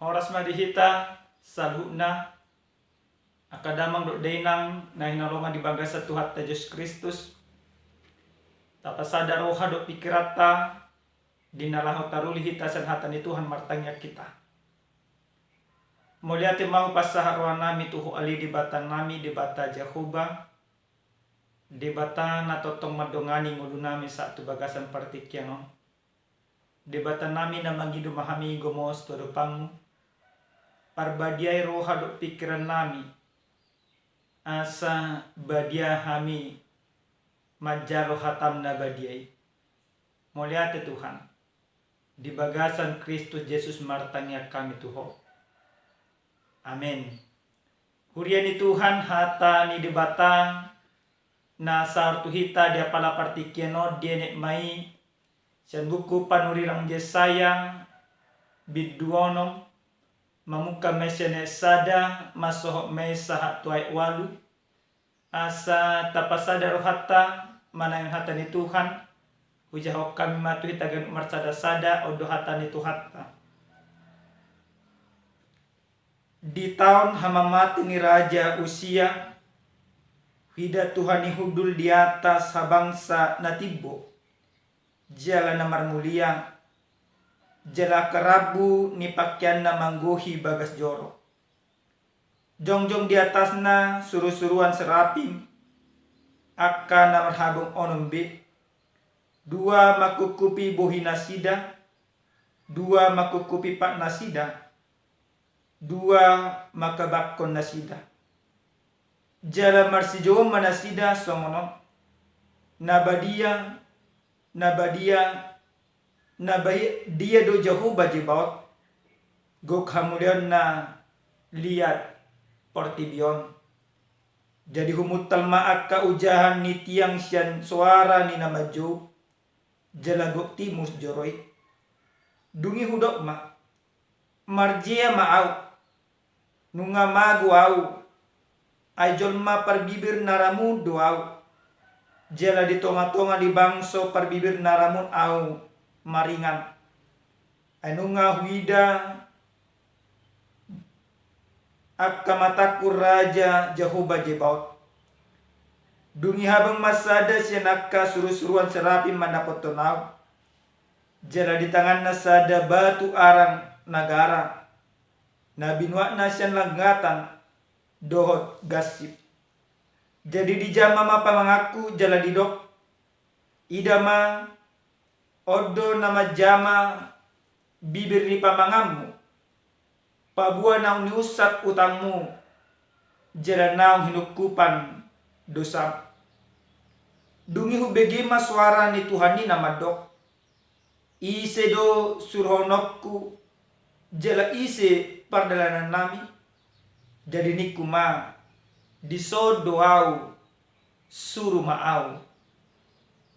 Horas madihita salhuna akadamang do dainang na hinalongan di baga sa Tuhan ta Yesus Kristus. Tapasada roha do pikirata dinalaho taruli hita san hatan ni Tuhan martanya kita. Muliati mau pasaharuan nami tuho ali di bata nami di bata Jehovah. Di bata na totong madongani ngulu nami sa tu bagasan partikyano. Di bata nami na magidu mahami gomos to depamu. Parbadiay roha do pikiran nami. Asa badia hami majaro hatam na badiay. Muliate Tuhan. Di bagasan Kristus Yesus martanya kami tuho. Amin. Hurian ni Tuhan hata ni debata na sartu hita dia pala partikiano dienek mai sian buku panurirang Yesaya biduonom mamuka mesene sada masohok mesa tuai walu asa tapasada rohata mana yang hata ni Tuhan hujahok kami matu hita gan marsada sada odo hata ni Tuhatta. Di tahun hamamati ni Raja Usia, hida Tuhan ihudul di atas habangsa natibo, jala namar mulia, jala kerabu ni pakaian na manggohi bagas joro. Jongjong di atasna suruh-suruan serapim, akan namar habong onombe, dua makukupi bohi nasida, dua makukupi pak nasida, dua makabakon nasida. Jala marsijo manasida songono. Nabadia dia do Jehovah jibaut. Gok hamulian na liat portibion. Jadi humutal maak ka ujahan ni tiang sian suara ni namajo. Jala gok timus joroi. Dungi hudok ma. Marjia maau. Nunga magu au, ajol ma parbibir naramu doau, jala di tonga-tonga di bangso parbibir naramun au maringan, anunga huida akkamataku Raja Jehovah Jebaut, dungi habang masada sianaka suruh-suruan serapi manapotonau, jala di tangan nasada batu arang nagara. Nabinwa na siyan langgatan dohot gasip. Jadi di jama mapa mangaku jala didok. Idama odo nama jama bibir ni pamangamu. Pabua naung niusap utangmu. Jala naung hinukupan dosa. Dungi hubegima suara ni Tuhan ni nama dok. Ise do surhonokku. Jala ise pardalanan nami jadi nikuma diso doau suruh maau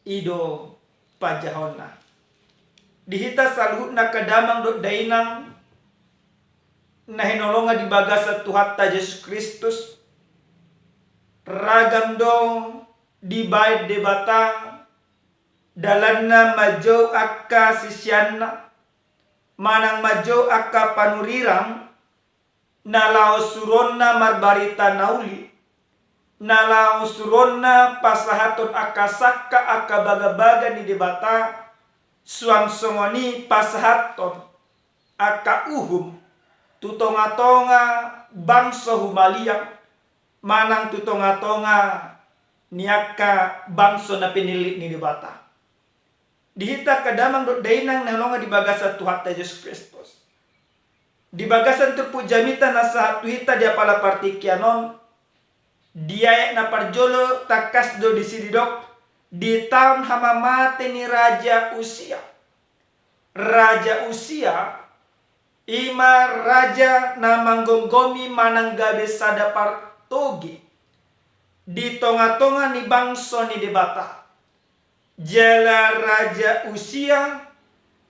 ido pajahona dihita salhut na kadamang do dainang na hinolonga di bagasa Tuhatta Yesus Kristus ragam dong di bait debata dalanna majo akka sisyanna manang majo akka panurirang nalao suronna marbarita nauli nalao suronna pasahaton akka sakka akka baga-baga ni debata suang songoni pasahaton akka uhum tutonga-tonga bangso humaliang manang tutonga-tonga niaka bangso na pinilit ni debata. Dihita kadamang do dainang nahalonga di bagasa Tuhatta Yesus Kristus. Di bagasan tu pujamita nasa tuhita dia pala partikianon. Dia na parjolo takas do disididok di tahun hamamate ni Raja Usia. Raja Usia ima raja na manggonggomi mananggabe sada partogi. Di tonga-tonga ni bangso ni debata. Jala Raja Usia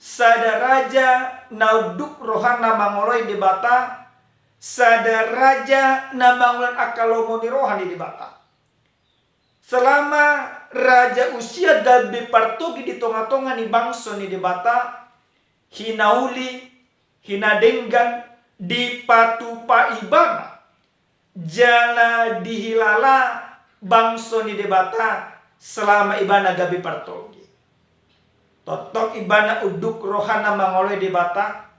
sada raja nauduk rohana mangoloi di bata sada raja na mangulan akalomo ni rohani di bata. Selama Raja Usia dabi partogi di tonga-tonga ni bangso ni di bata hinauli hinadenggan di patu pa ibana jala dihilala bangso ni debata selama ibana gabi partogi. Totok ibana uduk rohana mangoloi debata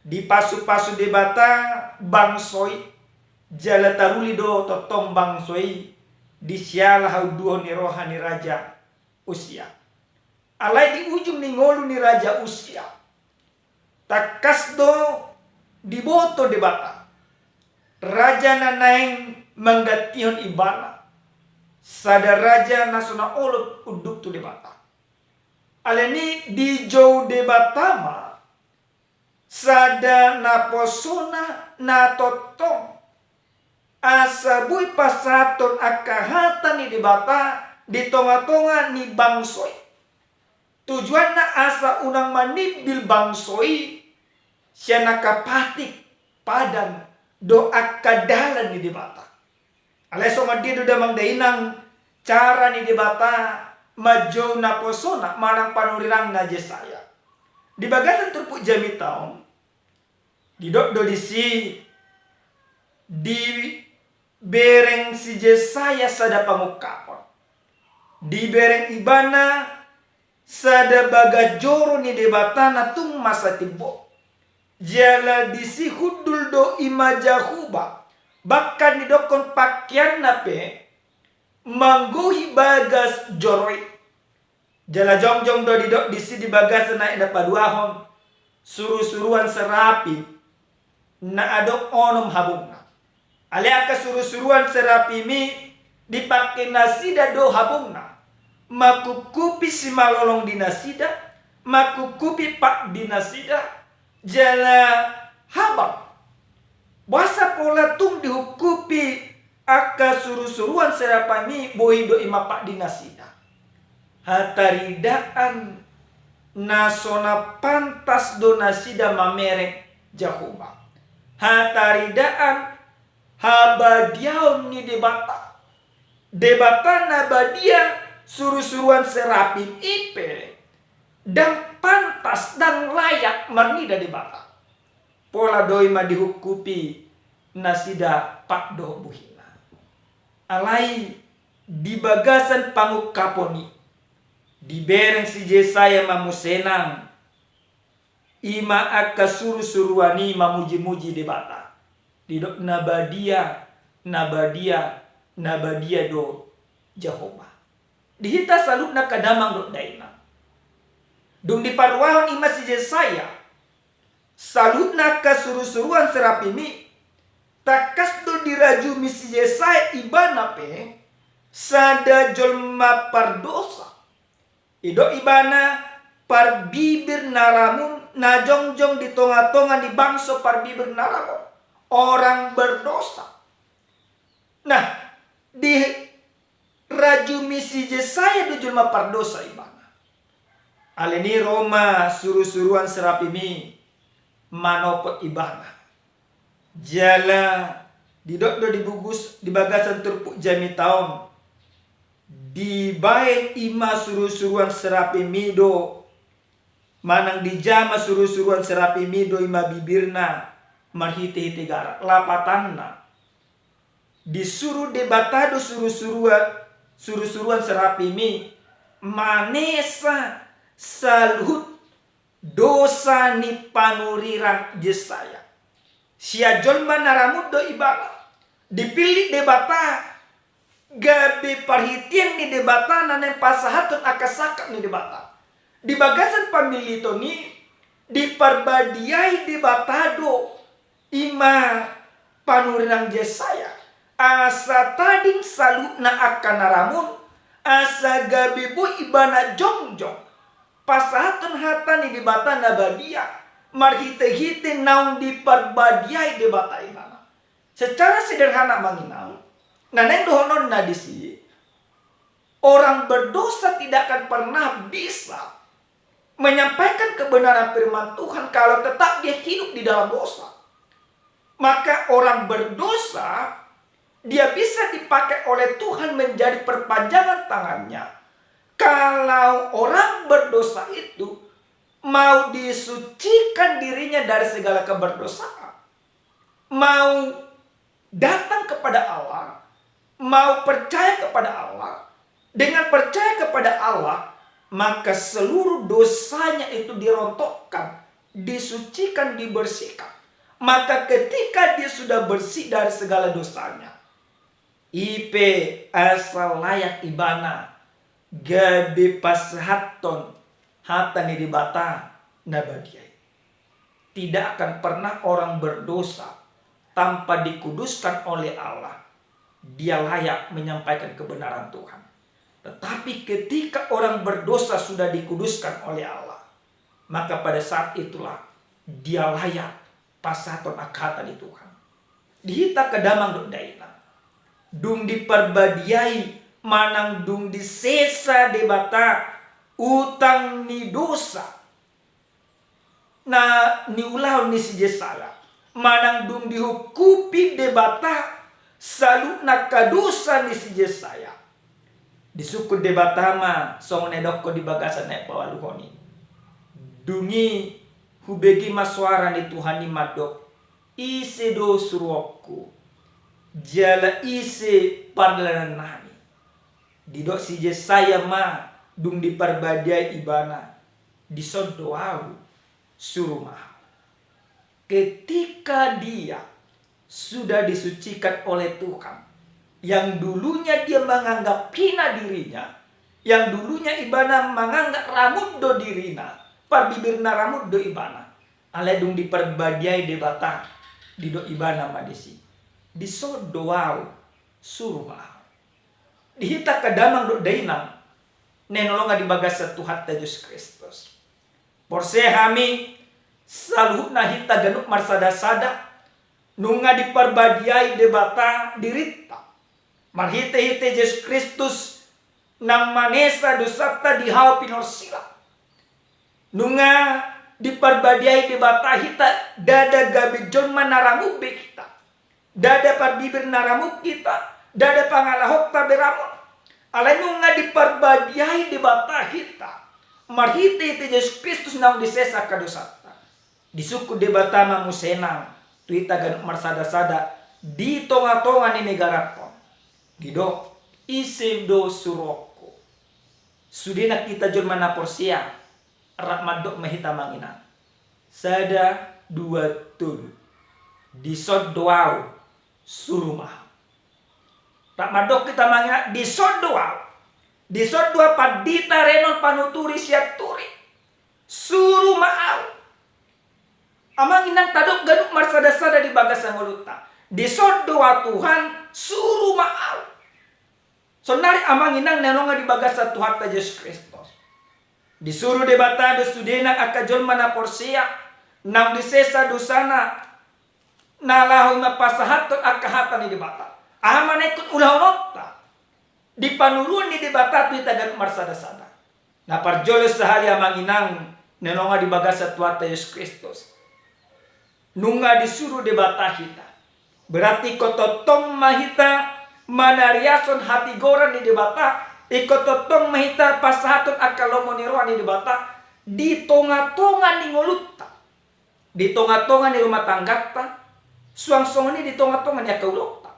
di pasu-pasu debata bangsoi jala taruli do totong bangsoi di siala hauduo ni rohani raja Usia. Alai di ujung ni ngolu ni raja Usia. Takas do diboto debata. Raja nanaeng menggatiun ibana. Sada raja nasuna olot uduk tu debata. Aleni di jauh debata ma. Sada naposona na totong. Asabui pasaton akahata ni debata di tonga-tonga ni bangsoi. Tujuan na asa unang manibil bangsoi siya nakapatik padan doa kadalan ni debata. Aleso madido damang dainang cara ni debata majo na posona manang panurirang na Jesaya. Di bagasan turpuk jami taon didok do disi di bereng si Jesaya sada pangukapon. Di bereng ibana sada bagajoro ni debata na tung masa tibo. Jala disi hudul do imajahuba. Bahkan di dokon pakaian nape mangguhi bagas joroi. Jala jongjong do didok disi di bagas na ina paduahon. Suruh-suruan serapi na adok onom habungna. Aliaka suruh-suruan serapi mi dipakai nasida do habungna. Makukupi si malolong di nasida, makukupi pak di nasida, jala habang. Basa pola tung dihukupi aka suruh-suruan serapi mi bohido ima pak di nasida. Hataridaan nasona pantas do nasida mamerek Jahuba. Hataridaan habadiaon ni debata. Debata nabadia suruh-suruan serapim ipe. Dan pantas dan layak marnida debata. Pola doi ma dihukupi nasida pak do buhina. Alai di bagasan pangukaponi. Di bereng si Jesaya mamusenang. Ima aka suruh-suruani mamuji-muji debata. Didok nabadia do Jehovah. Dihita salut na kadamang do daina. Dung di parwahon ima si Jesaya. Salut na kasuruh-suruan serapimi. Takas do diraju misi Jesaya ibana pe. Sada jolma pardosa. Ido ibana parbibir naramun. Na jongjong di tonga-tonga di bangso parbibir naramun. Orang berdosa. Nah, di raju misi Jesaya do julma pardosa ibana. Aleni Roma suruh-suruan serapimi manopot ibana. Jala didok do dibugus di bagasan turpuk jami taon. Di baik ima suruh-suruan serapimi do manang di jama suruh-suruan serapimi do ima bibirna marhite-hite garak lapatanna. Disuruh debatado suruh-suruan serapimi manesa salut dosa ni panurirang Jesaya. Sia jolma naramud do ibala. Dipilih debata gabe parhitian ni debata nanen pasahatun akasakap ni debata. Di bagasan pamilito ni diparbadiai debatado ima panurirang Jesaya. Asa tading salut na akan naramun. Asa gabe bo ibana jongjong. Pasahatun hata ni debata nabadia. Marhite-hite naung diparbadiai debata ibana. Secara sederhana manginau. Naneng dohonon na disi. Orang berdosa tidak akan pernah bisa menyampaikan kebenaran firman Tuhan kalau tetap dia hidup di dalam dosa. Maka orang berdosa dia bisa dipakai oleh Tuhan menjadi perpanjangan tangannya. Kalau orang berdosa itu mau disucikan dirinya dari segala keberdosaan. mau datang kepada Allah, mau percaya kepada Allah. Dengan percaya kepada Allah, maka seluruh dosanya itu dirontokkan, disucikan, dibersihkan. Maka ketika dia sudah bersih dari segala dosanya, ipe asal layak ibana gabe pashaton hatani dibata nabadiai. Tidak akan pernah orang berdosa tanpa dikuduskan oleh Allah, dia layak menyampaikan kebenaran Tuhan. Tetapi ketika orang berdosa sudah dikuduskan oleh Allah, maka pada saat itulah dia layak pasaton akata di Tuhan. Dihita kedamang dok daina, dung diperbadiai manang dung disesa debata utang ni dosa. Na ni ulau ni si jesala manang dung dihukupi debata salu na kadosa ni si jesaya. Disukut debata ma song nedokko di bagasan nek pawaluhoni. Dungi hubegi maswara ni Tuhan ni madok ise do suruokku jala ise parlanan nani didok si jesaya ma dung diperbadiai ibana disodoau suruh mahal. Ketika dia sudah disucikan oleh Tuhan, yang dulunya dia menganggap hina dirinya, yang dulunya ibana menganggap ramuddo dirina, parbibirna ramuddo ibana, aledung diperbadiai debata dido ibana madisi, disodoau suruh mahal. Dihita kadamang do dainang nenolonga di bagasa Tuhan Yesus Kristus. Porse hami saluhna hita ganuk marsada-sada nunga diperbadiai debata dirita. Marhite-hite Yesus Kristus nang manesa dosata dihau pinorsila. Nunga diperbadiai debata hita dada gabijon manaramu be kita. Dada parbibir naramu kita. Dada pangalahok taberamun. Alenunga diperbadiai debata hita. Marhite-hite Yesus Kristus nang disesa kadosata. Disuku debata mamusenang. Tuita ganuk marsada-sada di tonga-tonga ni negara pon. Dido isim do suroko. Sudina kita jur mana porsia rakmadok mahita mangina. Sada dua tul. Disod doau surumah. Rakmadok kita mangina disod doau. Disod doa padita renon panuturi siaturi. Surumah. Amanginang tadok ganuk marsada-sada di bagasan muluta. Disod doa Tuhan suruh maaf. Sonari amanginang nenonga di bagasa Tuhan Yesus Kristus. Disuruh debata desudena akajol mana porsia nang disesa dosana nalahu mapasahatot akahatan di debata. Aman ikut ulah nota. Dipanurun di debata tu itagan marsada-sada. Na parjolo sehari amanginang nenonga di bagasa Tuhan Yesus Kristus. Nunga disuruh debata kita. Berarti kototong mahita manariason hati goran di debata. Ikototong mahita pasahatun akalomo niruan di debata. Di tonga-tonga ni ngoluta. Di tonga-tonga ni rumah tanggata. Suang-suang ini di tonga-tonga ni akaulota.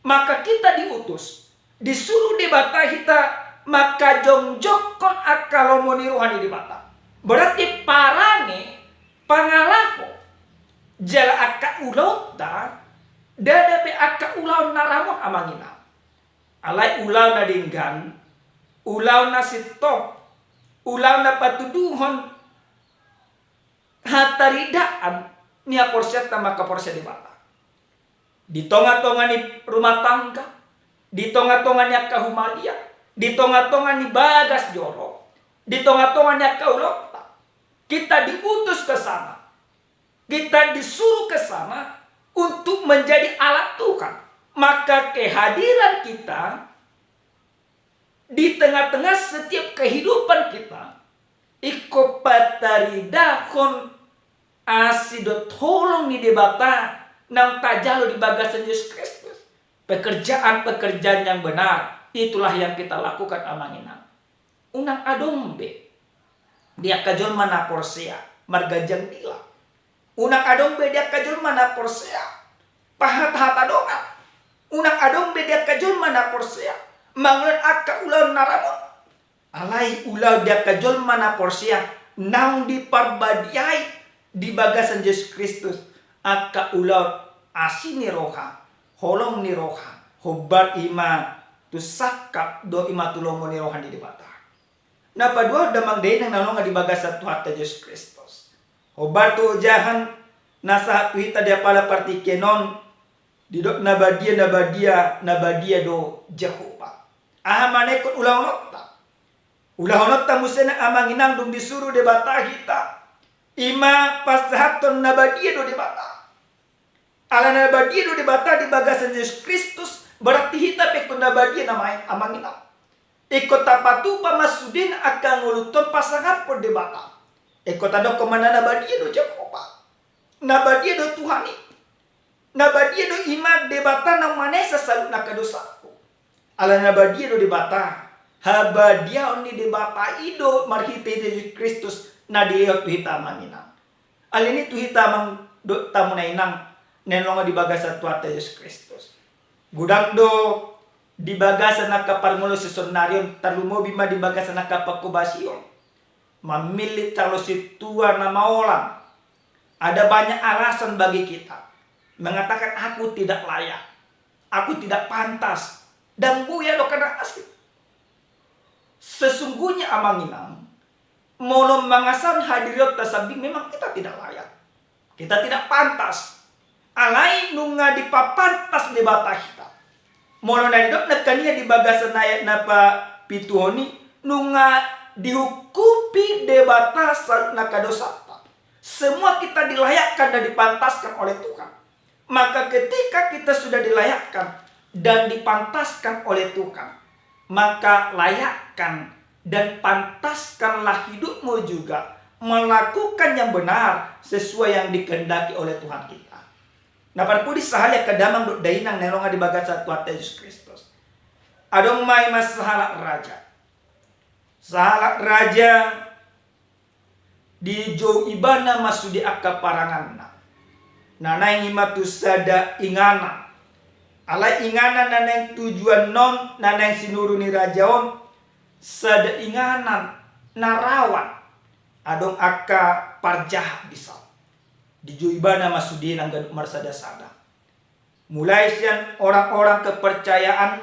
Maka kita diutus. Disuruh debata kita. Maka jongjokon akalomo niruan di debata. Berarti parane pangalaho. Jala akka ulota. Dada pe akka ulaw naramon amangina. Alay ulaw na dinggan, ulaw na sitok, ulaw na patuduhon, hataridaan niya porsyat na makaporsya di bata. Di tonga-tonga ni rumah tangga, di tonga-tonga niya kahumalia, di tonga-tonga ni bagas joro, di tonga-tonga niya kaulota. Kita diutus ke sana. Kita disuruh ke sana untuk menjadi alat Tuhan. Maka kehadiran kita di tengah-tengah setiap kehidupan kita iko pataridakon asidot tolong ni debata nang tajalo di bagasan Yesus Kristus. Pekerjaan-pekerjaan yang benar itulah yang kita lakukan amangina. Unang adombe dia kajol mana porsia margajang dila. Unang adombe dia kajol mana porsia pahat-hata donga. Unang adong bedia kajol mana porsia. Mangulan akka ulau naramon. Alai ulau dia kajol mana porsia. Naung diparbadiai di bagasan Yesus Kristus. Akka ulau asini roha. Holong ni roha. Hobat ima tu sakap do ima tulongo ni roha di debata. Na padua damang day nang nalonga di bagasan Tuhan Yesus Kristus. Hobat tu jahan nasa tuhita dia pala partikenon. Didok nabadia do Jehovah. Aha manekot ulahonota musena amanginang dum disuruh debata hita. Ima pasahaton nabadia do debata. Ala nabadia do debata di bagasan Yesus Kristus berarti hita pekon nabadia namanya amanginang. Ikot tapatu pamasudin akan nguluton pasangat por debata. Ikot ada komanda nabadia do Jehovah. Nabadia do Tuhani. Nabadia do ima debata nang manesa salut nakadosaku. Ala nabadia do debata. Habadia oni debata ido marhite Yesus Kristus na diyo tuhita manginang. Alini tuhita mang do tamuna inang nenonga di bagasa tuata Yesus Kristus. Gudang do di bagasa nakaparmulo si sonarion talumo bima di bagasa nakapakubasyon. Memilih calo si tua nama orang. Ada banyak alasan bagi kita. Mengatakan aku tidak layak, aku tidak pantas, dan buya lo kena asli. Sesungguhnya amanginang, molom mangasan hadiriot tasabing memang kita tidak layak, kita tidak pantas. Alai nunga dipapantas di bata kita. Molom nadidot nakania di bagasan ayat napa pituhoni nunga dihukupi debata salut nakadosata. Semua kita dilayakkan dan dipantaskan oleh Tuhan. Maka ketika kita sudah dilayakkan dan dipantaskan oleh Tuhan, maka layakkan dan pantaskanlah hidupmu juga melakukan yang benar sesuai yang dikehendaki oleh Tuhan kita. Nah, parpudi sahalya kadamang dok dainang nelonga di bagasa Tuhan Yesus Kristus. Adong mai mas sahalak raja. Sahalak raja di jo ibana masudi akka paranganna. Nanay imatu sada ingana. Alay ingana nanay tujuan non nanay sinuru ni rajaon sada inganan narawan adong akka parjah bisa. Di juibana masudin ang ganuk marsada-sada. Mulai siyan orang-orang kepercayaan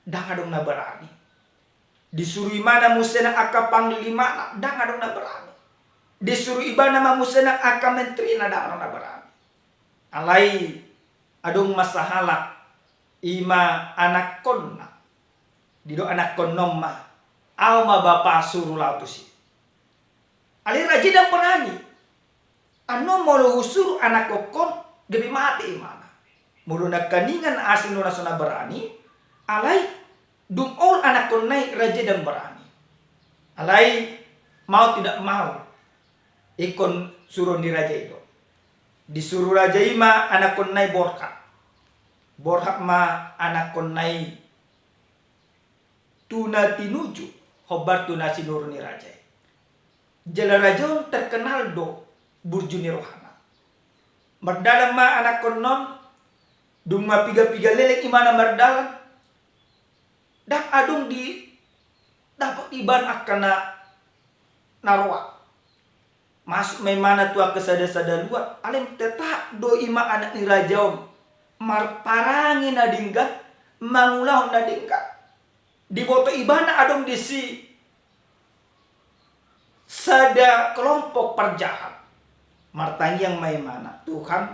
dang adong na berani. Disuruh imana musena akka panglima dang adong na berani. Disuruh ibana musena akka menteri dang adong na berani. Alai adong masahalak ima anak konna dido anak konnomma alma bapa suruh lautusi ali raja dan berani ano molo usur anak kokon gebi mati imana mulu nakaningan asin nuna sona berani alai dum all anak konnai raja dan berani alai mau tidak mau ikon suruh ni raja itu. Disuruh raja ima anak konnai borhak. Borhak ma anak konnai tuna tinuju. Hobar tuna sinuruni raja. Jala raja terkenal do burjuni rohana. Merdalam ma anak konnon. Duma piga-piga lelek imana merdalam. Dak adung di dapat iban akana narwa. Masuk memana tua kesada-sada luar. Alim tetap do ima anak ni rajaon. Marparangi nadingga. Mangulau nadingga. Di boto ibana adong disi. Sada kelompok perjahat. Martangi yang maimana. Tuhan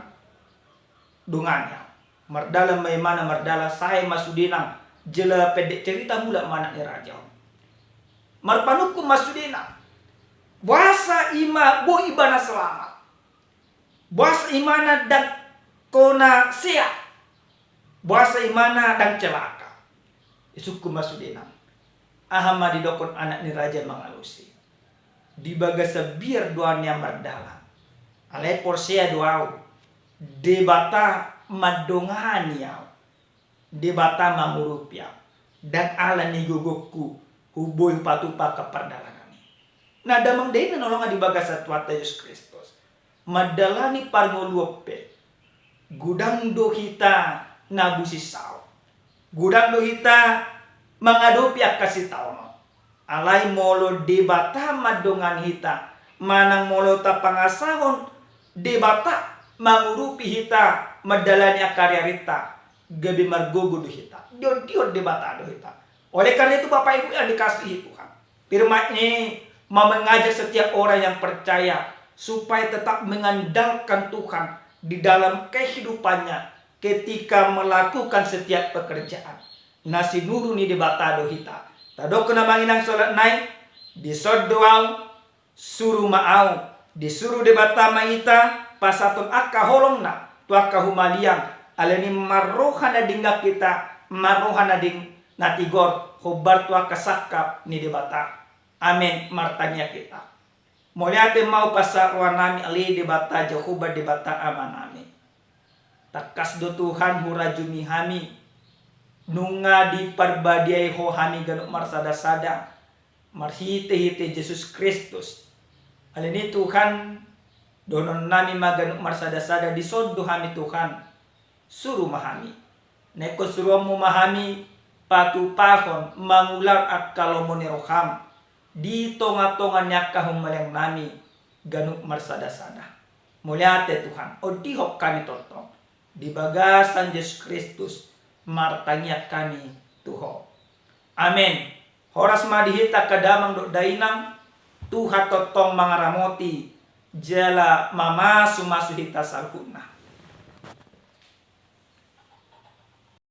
dungannya. Mardala maimana mardala saya masudinang. Jela pendek cerita mula mana ni rajaon. Marpanuku masudinang. Buasa ima bo ibana selamat. Buasa imana dan kona siap. Buasa imana dan celaka. Isuku masudina. Ahama didokon anak ni raja mangalusi. Di bagasa biar doanya mardala. Alai porsia doau. Debata madongania. Debata mamurupia. Dan ala ni gugukku. Huboy patupa keperdalangan. Nah damang day na nolonga di bagasa tuata Yesus Kristus. Madalani parngoluope. gudang do hita nabusisau. Gudang do hita mengadopi kasih tahu. Alai molo debata madongan hita. Manang molo ta pangasahon debata mangurupi hita madalani karya rita. Gabi margogo do hita. Dion debata do hita. Oleh karena itu Bapak Ibu yang dikasihi Tuhan. Firman ini mau mengajak setiap orang yang percaya supaya tetap mengandalkan Tuhan di dalam kehidupannya ketika melakukan setiap pekerjaan. Nasi nuruni debata do hita. Tado kena manginang solat naik, disod doau, suruh maau, disuruh debata maita, pasatun akka holongna, tu akka humaliang, aleni marohana dingga kita, marohana ding natigor, hobar tu akka sakap ni debata. Amin, martanya kita. Moliate mau pasar wanami ali debata Jehovah debata amanami. Takas do Tuhan hurajumi hami. Nunga di parbadiai ho hami ganuk marsada-sada marhite-hite Yesus Kristus. Alini Tuhan donon nami maganuk marsada-sada disodo hami Tuhan suruh mahami. Neko suruhmu mahami patu pahon mangular akkalomoni roham di tonga-tonga nyakahum maleng nami ganuk marsada-sada. Muliate Tuhan odihok kami totong di bagasan Yesus Kristus martanya kami Tuhan. Amin. Horas madihita kadamang dok dainang Tuhan totong mangaramoti jala mama sumasu hita salhuna.